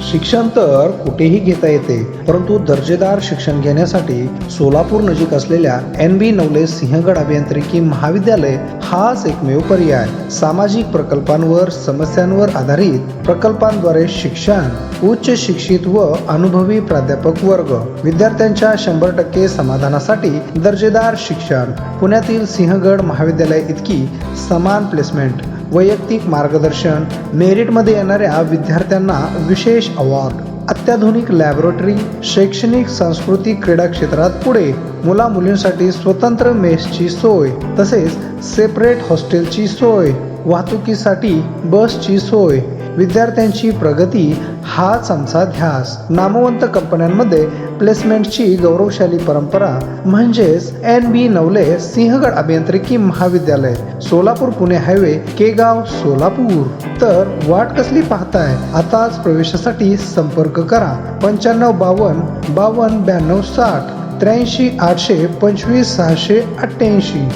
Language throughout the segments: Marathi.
शिक्षण तर कुठेही घेता येते, परंतु दर्जेदार शिक्षण घेण्यासाठी सोलापूर नजीक असलेल्या NB नवले सिंहगड अभियांत्रिकी महाविद्यालय हाच एकमेव पर्याय. सामाजिक प्रकल्पांवर, समस्यांवर आधारित प्रकल्पांद्वारे शिक्षण, उच्च शिक्षित व अनुभवी प्राध्यापक वर्ग, विद्यार्थ्यांच्या 100% समाधानासाठी दर्जेदार शिक्षण. पुण्यातील सिंहगड महाविद्यालय इतकी समान प्लेसमेंट, वैयक्तिक मार्गदर्शन, मेरिटमध्ये येणाऱ्या विद्यार्थ्यांना विशेष अवॉर्ड, अत्याधुनिक लॅबोरेटरी, शैक्षणिक, सांस्कृतिक, क्रीडा क्षेत्रात पुढे, मुला मुलींसाठी स्वतंत्र मेसची सोय, तसेच सेपरेट हॉस्टेलची सोय, वाहतुकीसाठी बसची सोय, विद्यार्थ्यांची प्रगती हाच आमचा ध्यास. नामवंत कंपन्यांमध्ये प्लेसमेंटची गौरवशाली परंपरा म्हणजेच NB नवले सिंहगड अभियांत्रिकी महाविद्यालय, सोलापूर पुणे हायवे, केगाव, सोलापूर. तर वाट कसली पाहताय? आताच प्रवेशासाठी संपर्क करा 9552 52 92 60 83 800 25 688.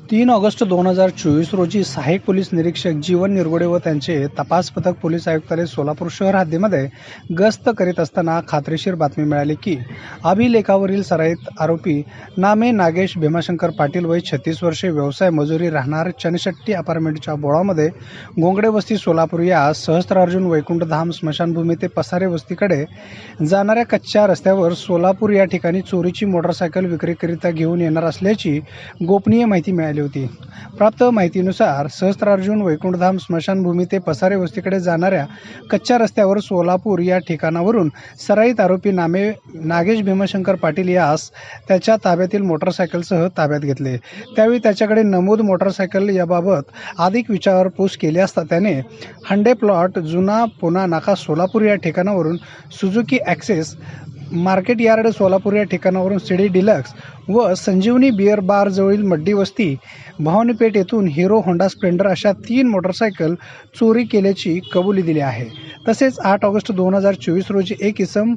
3 ऑगस्ट 2024 रोजी सहाय्यक पोलीस निरीक्षक जीवन निरगुडे व त्यांचे तपास पथक पोलीस आयुक्तालय सोलापूर शहर हद्दीमध्ये गस्त करीत असताना खात्रीशीर बातमी मिळाली की अभिलेखावरील सराईत आरोपी नामे नागेश भीमाशंकर पाटील वय 36 वर्षे, व्यवसाय मजुरी, राहणार चनशेट्टी अपार्टमेंटच्या बोळामध्ये, गोंगडे वस्ती, सोलापूर या सहस्त्रार्जुन वैकुंठधाम स्मशानभूमी ते पसारे वस्तीकडे जाणाऱ्या कच्च्या रस्त्यावर सोलापूर या ठिकाणी चोरीची मोटरसायकल विक्रीकरिता घेऊन येणार असल्याची गोपनीय माहिती मिळाली होती. प्राप्त माहितीनुसार सहस्त्रार्जुन वैकुंठधाम स्मशानभूमी ते पसारे वस्तीकडे जाणाऱ्या कच्च्या रस्त्यावर सोलापूर या ठिकाणावरून सराईत आरोपी नामे नागेश भीमाशंकर पाटील यास त्याच्या ताब्यातील मोटरसायकलसह ताब्यात घेतले. त्यावेळी त्याच्याकडे नमूद मोटरसायकल याबाबत अधिक विचारपूस केली असता त्याने हंडे प्लॉट, जुना पुणा नाका, सोलापूर या ठिकाणावरून Suzuki access, market yard Solapur या ठिकाणावरून CD डिलक्स व संजीवनी बिअर बार जवळील मड्डी वस्ती, भवानीपेठ येथून हिरो होंडा स्प्लेंडर अशा 3 मोटरसायकल चोरी केल्याची कबुली दिली आहे. तसेच 8 ऑगस्ट 2024 रोजी एक इसम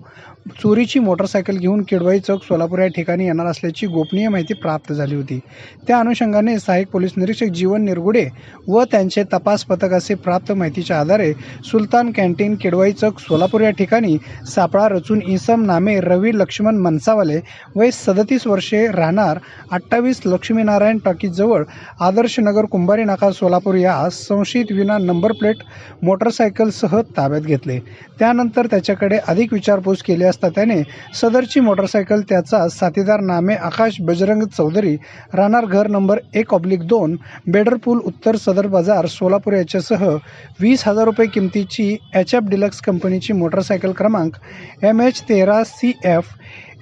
चोरीची मोटरसायकल घेऊन किडवाई चौक सोलापूर या ठिकाणी येणार असल्याची गोपनीय माहिती प्राप्त झाली होती. त्या अनुषंगाने सहाय्यक पोलीस निरीक्षक जीवन निरगुडे व त्यांचे तपास पथक असे प्राप्त माहितीच्या आधारे सुलतान कॅन्टीन, किडवाई चौक, सोलापूर या ठिकाणी सापळा रचून इसम नामे रवी लक्ष्मण मनसावाले वय 37 वर्षे, राहणार 28 लक्ष्मीनारायण टॉकीज जवळ, आदर्श नगर, कुंभारी नाका, सोलापूर या संशयित विना नंबर प्लेट मोटरसायकलसह ताब्यात घेतले. त्यानंतर त्याच्याकडे अधिक विचारपूस केली असता त्याने सदरची मोटरसायकल त्याचा साथीदार नामे आकाश बजरंग चौधरी, राहणार घर नंबर 1/2, बेडरपूल, उत्तर सदर बाजार, सोलापूर याच्यासह 20,000 रुपये किमतीची HF डिलक्स कंपनीची मोटरसायकल क्रमांक MH13CF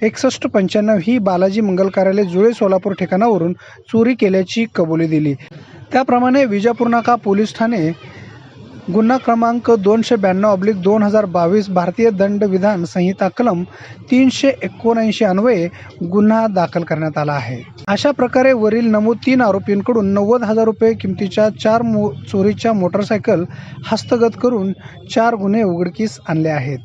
6195 ही बालाजी मंगल कार्यालय, जुळे, सोलापूर ठिकाणावरून चोरी केल्याची कबुली दिली. त्याप्रमाणे विजापूर नाका पोलीस ठाणे गुन्हा क्रमांक 292/2022 भारतीय दंडविधान संहिता कलम 379 अन्वये गुन्हा दाखल करण्यात आला आहे. अशा प्रकारे वरील नमूद 3 आरोपींकडून 90,000 रुपये किमतीच्या 4 चोरीच्या मोटरसायकल हस्तगत करून 4 गुन्हे उघडकीस आणले आहेत.